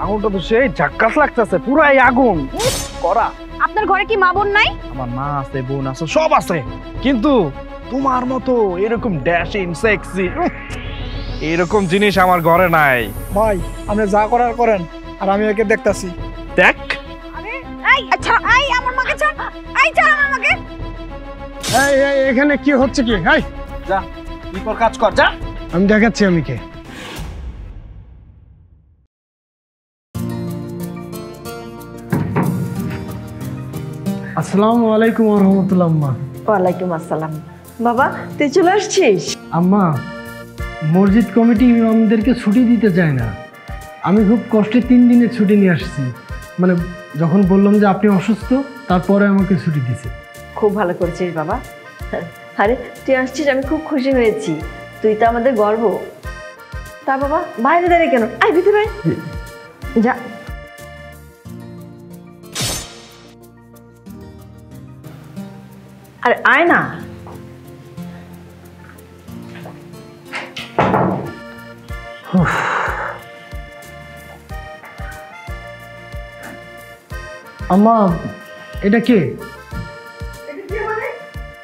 আগুনটা তো সেই ঝাক্কাস লাগতেছে, পুরাই আগুন করা। আপনার ঘরে কি মা বোন নাই? আমার মা আছে, বোন আছে, সব আছে, কিন্তু তোমার মতো এরকম ড্যাশিং সেক্সি এরকম জিনিস আমার ঘরে নাই। ভাই আপনি যা করার করেন, আর আমি একে দেখতাছি। দেখ আচ্ছা আমার মাকে ছাড়, ছাড় আমার মাকে। এখানে কি হচ্ছে কি? যা কি কর, কাজ কর, যা। আমি দেখাচ্ছি আমি কে। আসসালামু আলাইকুম ওয়া রাহমাতুল্লাহ। আম্মা। ওয়ালাইকুম আসসালাম। বাবা তুই চলে আসছিস? আম্মা, মসজিদ কমিটি ইমামদেরকে ছুটি দিতে চায় না। আমি খুব কষ্টে 3 দিনের ছুটি নিয়ে আসছি। মানে যখন বললাম যে আপনি অসুস্থ, তারপরে আমাকে ছুটি দিয়েছে। খুব ভালো করেছিস বাবা। আরে তুই আসছিস, আমি খুব খুশি হয়েছি। তুই তো আমাদের গর্ব। তা বাবা বাইরে দাঁড়িয়ে কেন? আয় ভিতরে আয়। যা। আরে আয় না। আম্মা, এটা কে?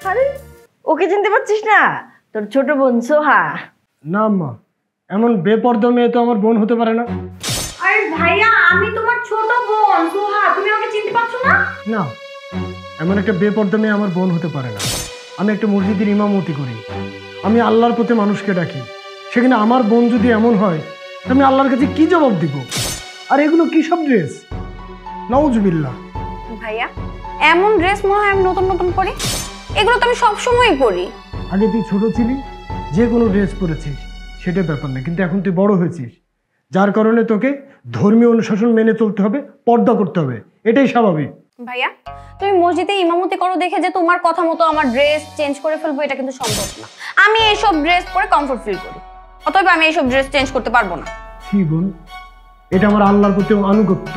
আরে ওকে চিনতে পারছিস না? তোর ছোট বোন সোহা। না আম্মা, এমন বেপরদা মেয়ে তো আমার বোন হতে পারে না। আরে ভাইয়া, আমি তোমার ছোট বোন সোহা, তুমি আমাকে চিনতে পারছো না? না, এমন একটা বেপরদা মেয়ে আমার বোন হতে পারে না। আমি একটা মসজিদের ইমামতি করি, আমি আল্লাহর পথে মানুষকে ডাকি। সেখানে আমার বোন যদি এমন হয়, আমি আল্লাহর কাছে কি জবাব দিব? আর এগুলো কি সব ড্রেস? নাউজুবিল্লাহ। ভাইয়া, এমন ড্রেস মনে হয় আমি নতুন নতুন পরি? এগুলো তো আমি সবসময়ই পরি। আগে তুই ছোট ছিলি, যে কোনো ড্রেস পরেছিস, সেটা ব্যাপার না, কিন্তু এখন তুই বড় হয়েছিস, যার কারণে তোকে ধর্মীয় অনুশাসন মেনে চলতে হবে, পর্দা করতে হবে, এটাই স্বাভাবিক। ভাইয়া, তুমি মসজিদে ইমামতি করো দেখে যে তোমার কথা মতো আমার ড্রেস চেঞ্জ করে ফেলবো, এটা কিন্তু সম্ভব না। আমি এইসব ড্রেস পরে কমফোর্ট ফিল করি, অতএব আমি এইসব ড্রেস চেঞ্জ করতে পারবো না। কি বোন, এটা আমার আল্লাহর প্রতি আনুগত্য।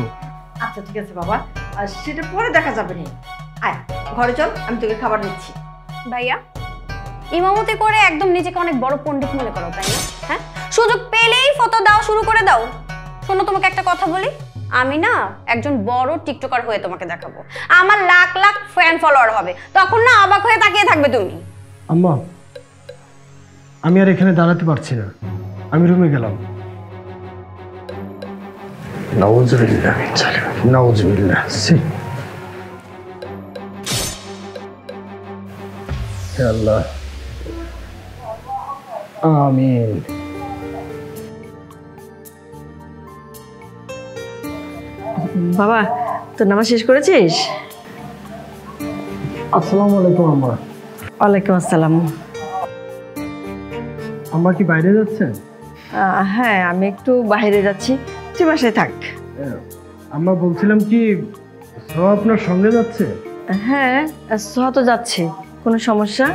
আচ্ছা ঠিক আছে বাবা, আর সেটা পরে দেখা যাবে না। আয় ঘরে চল, আমি তোকে খাবার দিচ্ছি। ভাইয়া, ইমামতি করে একদম নিজেকে অনেক বড় পণ্ডিত মনে করো, তাই না? হ্যাঁ, সুযোগ পেলেই ফটো দাও, শুরু করে দাও। শোনো, তোমাকে একটা কথা বলি, আমি না একজন বড় টিকটকার হয়ে তোমাকে দেখাবো। আমার লাখ লাখ ফ্যান ফলোয়ার হবে, তখন না অবাক হয়ে তাকিয়ে থাকবে তুমি। আম্মা, আমি আর এখানে দাঁড়াতে পারছি না, আমি রুমে গেলাম। নাউজুবিল্লাহ, নাউজুবিল্লাহ। হে আল্লাহ, আমিন। বাবা তোর নামাজ শেষ করেছিস? আসসালামু আলাইকুম আম্মা। ওয়ালাইকুম আসসালাম। আম্মা কি বাইরে যাচ্ছেন? হ্যাঁ, আমি একটু বাইরে যাচ্ছি, তুই বাসায় থাক। আম্মা, বলছিলাম কি, সোহা আপনার সঙ্গে যাচ্ছে? হ্যাঁ, সোহা তো যাচ্ছে। কোনো সমস্যা?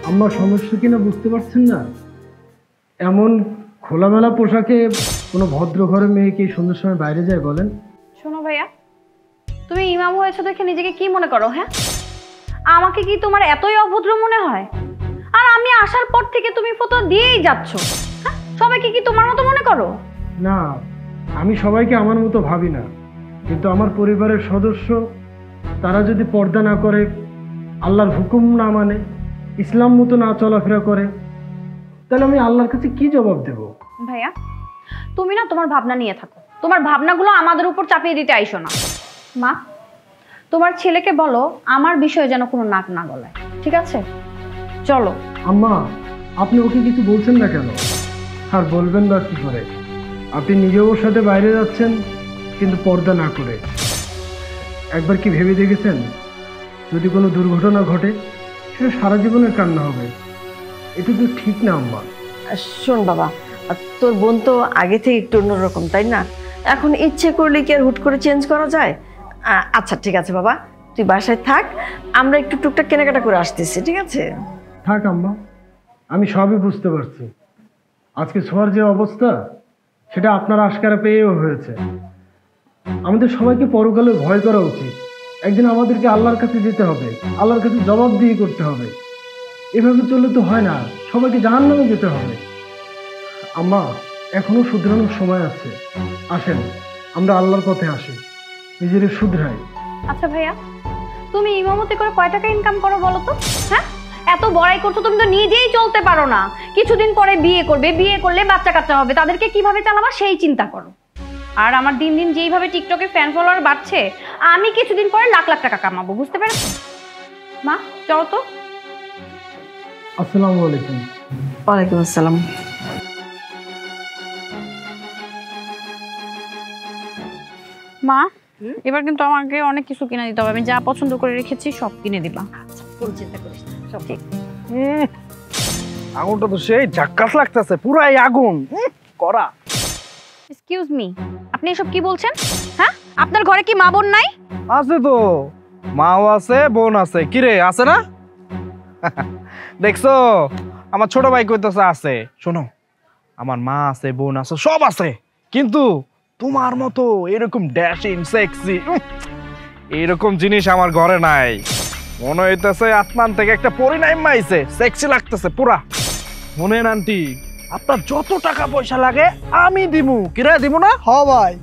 আম্মা, সমস্যা কিনা বুঝতে পারছেন না? এমন খোলামেলা পোশাকে কোনো ভদ্র ঘরের মেয়ে কি সন্ধ্যার সময় বাইরে যায় বলেন? শোনো ভাইয়া, তুমি ইমাম হয়েছো দেখে নিজেকে কি মনে করো? হ্যাঁ, আমাকে কি তোমার এতই অভদ্র মনে হয়? আর আমি আসার পর থেকে তুমি ফটো দিয়েই যাচ্ছ। হ্যাঁ, সবাইকে কি তোমার মতো মনে করো? না, আমি সবাইকে আমার মতো ভাবি না, কিন্তু আমার পরিবারের সদস্য তারা যদি পর্দা না করে, আল্লাহর হুকুম না মানে, ইসলাম মতো না চলাফেরা করে, তাহলে আমি আল্লাহর কাছে কি জবাব দেব? ভাইয়া, তুমি না তোমার ভাবনা নিয়ে থাকো, তোমার ভাবনাগুলো আমাদের উপর চাপিয়ে দিতে আইসো না। মা, তোমার ছেলেকে বলো আমার বিষয়ে যেন কোনো নাক না গলায়, ঠিক আছে? চলো। আম্মা, আপনি ওকে কিছু বলছেন না কেন? আর বলবেন বা কি করে? আপনি নিজেও ওর সাথে বাইরে যাচ্ছেন, কিন্তু পর্দা না করে। একবার কি ভেবে দেখেছেন, যদি কোনো দুর্ঘটনা ঘটে, সেটা সারা জীবনের কান্না হবে। এটা তো ঠিক না আম্মা। শোন বাবা, তোর বোন তো আগে থেকে একটু অন্যরকম, তাই না? এখন ইচ্ছে করলে কি আর হুট করে চেঞ্জ করা যায়? আচ্ছা ঠিক আছে বাবা, তুই বাসায় থাক, আমরা একটু টুকটাক কেনাকাটা করে আসতেছি, ঠিক আছে? থাক আম্মা, আমি সবই বুঝতে পারছি। আজকে সোহার যে অবস্থা, সেটা আপনার আশকারা পেয়েও হয়েছে। আমাদের সবাইকে পরকালে ভয় করা উচিত। একদিন আমাদেরকে আল্লাহর কাছে যেতে হবে, আল্লাহর কাছে জবাবদিহি করতে হবে। এভাবে চললে তো হয় না, সবাইকে জাহান্নামে যেতে হবে। আম্মা, এখনো শুধরানোর সময় আছে। আসেন, আমরা আল্লাহর পথে আসি, নিজের শুধরাই। আচ্ছা ভাইয়া, তুমি ইমামতি করে কয় টাকা ইনকাম করো বলো তো? হ্যাঁ, এত বড়াই করছো, তুমি তো নিজেই চলতে পারো না। কিছুদিন পরে বিয়ে করবে, বিয়ে করলে বাচ্চা কাচ্চা হবে, তাদেরকে কিভাবে চালাবা সেই চিন্তা করো। আর আমার দিন দিন যেইভাবে টিকটকে ফ্যান ফলোয়ার বাড়ছে, আমি কিছুদিন পরে লাখ লাখ টাকা কামাবো, বুঝতে পেরেছো? মা চলো তো। আসসালামু আলাইকুম। ওয়ালাইকুম আসসালাম। মা, এবার কিন্তু আমাকে অনেক কিছু কিনে দিতে হবে। আমি যা পছন্দ করে রেখেছি সব কিনে দিবা। কোনো চিন্তা করিস না, সব ঠিক। আগুনটা তো সেই ঝাক্কাস লাগতেছে, পুরাই আগুন করা। এক্সকিউজ মি, আপনি এসব কি বলছেন? হ্যাঁ, আপনার ঘরে কি মা বোন নাই? আছে তো, মাও আছে বোন আছে। কিরে আছে না? দেখছো আমার ছোট ভাই কইতেছে আছে। শোনো, আমার মা আছে বোন আছে সব আছে, কিন্তু তোমার মতো এরকম ড্যাশিং সেক্সি এরকম জিনিস আমার ঘরে নাই। মনে হইতেছে আসমান থেকে একটা পরিণাম মাইছে, সেক্সি লাগতেছে পুরা। মনে আন্টি, আপনার যত টাকা পয়সা লাগে আমি দিমু। কিরে দিমু না? হ ভাই।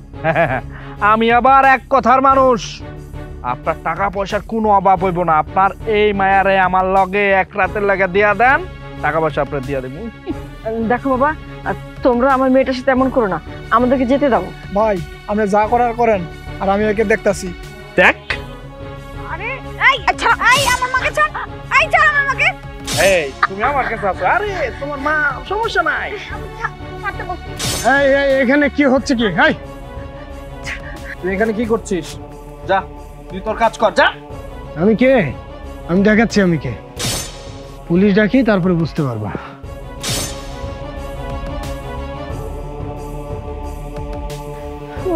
আমি আবার এক কথার মানুষ, আপনার টাকা পয়সার কোনো অভাব হইব না। আপনার এই মায়ারে আমার লগে এক রাতের লাগে দিয়া দেন, টাকা পয়সা আপনার দিয়া দেবো। দেখো বাবা, তোমরা আমার মেয়েটার সাথে এমন করো না, আমাদেরকে যেতে দাও। ভাই আপনি যা করার করেন, আর আমি ওকে দেখতাছি। দেখ, আরে এই আচ্ছা, এই আমার মাকে ছাড়, এই ছাড় আমার মাকে। এই তুমি আমার কাছে আছো। আরে তোমার মা, সমস্যা নাই। মারতে বলছি। এই এই, এখানে কি হচ্ছে কি? এই তুই এখানে কি করছিস? যা, তুই তোর কাজ কর, যা। আমি কে? আমি দেখাচ্ছি আমি কে। পুলিশ ডাকি, তারপরে বুঝতে পারবা।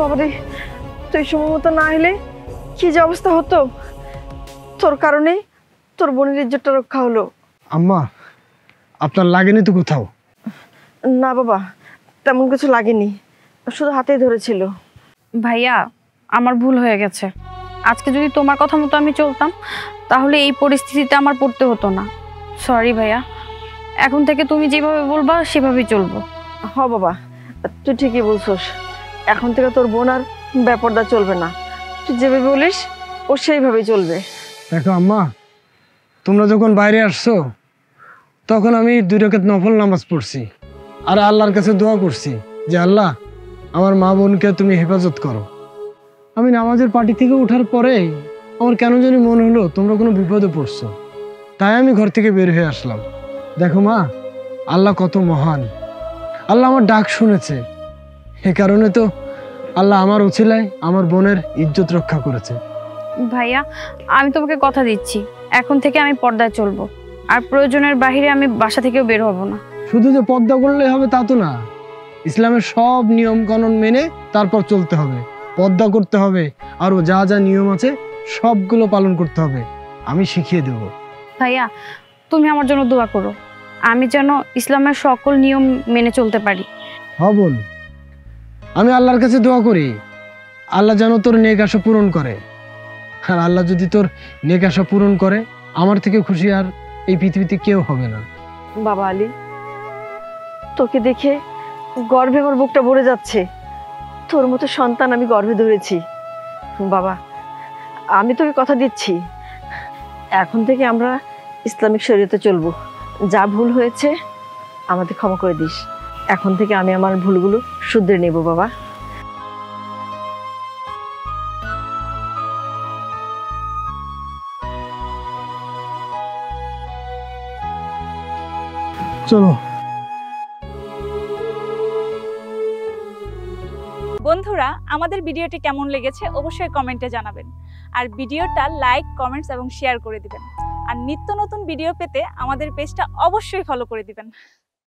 বাবারে, তুই সময় মতো না এলে কি যে অবস্থা হতো। তোর কারণে তোর বোনের ইজ্জতটা রক্ষা হলো। আম্মা, আপনার লাগেনি তো কোথাও? না বাবা, তেমন কিছু লাগেনি, শুধু হাতেই ধরেছিল। ভাইয়া, আমার ভুল হয়ে গেছে। আজকে যদি তোমার কথা মতো আমি চলতাম, তাহলে এই পরিস্থিতিতে আমার পড়তে হতো না। সরি ভাইয়া, এখন থেকে তুমি যেভাবে বলবা সেভাবেই চলবো। হ বাবা, তুই ঠিকই বলছোস। এখন থেকে তোর বোন আর ব্যাপারটা চলবে না। তুই যেভাবে বলিস ও সেইভাবেই চলবে। দেখো আম্মা, তোমরা যখন বাইরে আসছো তখন আমি 2 রাকাত নফল নামাজ পড়ছি, আর আল্লাহর কাছে দোয়া করছি যে আল্লাহ, আমার মা বোনকে তুমি হেফাজত করো। আমি নামাজের পার্টি থেকে ওঠার পরে আমার কেন জানি মনে হলো তোমরা কোনো বিপদে পড়ছো, তাই আমি ঘর থেকে বের হয়ে আসলাম। দেখো মা, আল্লাহ কত মহান। আল্লাহ আমার ডাক শুনেছে, এ কারণে তো আল্লাহ আমার উছিলায় আমার বোনের ইজ্জত রক্ষা করেছে। ভাইয়া, আমি তোমাকে কথা দিচ্ছি, এখন থেকে আমি পর্দায় চলবো, আর প্রয়োজনের বাইরে আমি বাসা থেকেও বের হব না। শুধু যে পর্দা করলে হবে তা তো না, ইসলামের সব নিয়ম কানুন মেনে তারপর চলতে হবে, পর্দা করতে হবে, আরো যা যা নিয়ম আছে সবগুলো পালন করতে হবে। আমি শিখিয়ে দেব। ভাইয়া, তুমি আমার জন্য দোয়া করো, আমি যেন ইসলামের সকল নিয়ম মেনে চলতে পারি। হ্যাঁ বোন, আমি আল্লাহর কাছে দোয়া করি আল্লাহ যেন তোর নেক আশা পূরণ করে। আর আল্লাহ যদি তোর নেক আশা পূরণ করে, আমার থেকে খুশি আর এই পৃথিবীতে কেউ হবে না। বাবা আলী, তোকে দেখে গর্বে আমার বুকটা ভরে যাচ্ছে। তোর মতো সন্তান আমি গর্ভে ধরেছি। বাবা, আমি তোকে কথা দিচ্ছি, এখন থেকে আমরা ইসলামিক শরীয়তে চলবো। যা ভুল হয়েছে আমাদের ক্ষমা করে দিস। এখন থেকে আমি আমার ভুলগুলো শুধরে নেব বাবা। চলো। বন্ধুরা, আমাদের ভিডিওটি কেমন লেগেছে অবশ্যই কমেন্টে জানাবেন, আর ভিডিওটা লাইক, কমেন্টস এবং শেয়ার করে দিবেন। আর নিত্য নতুন ভিডিও পেতে আমাদের পেজটা অবশ্যই ফলো করে দিবেন।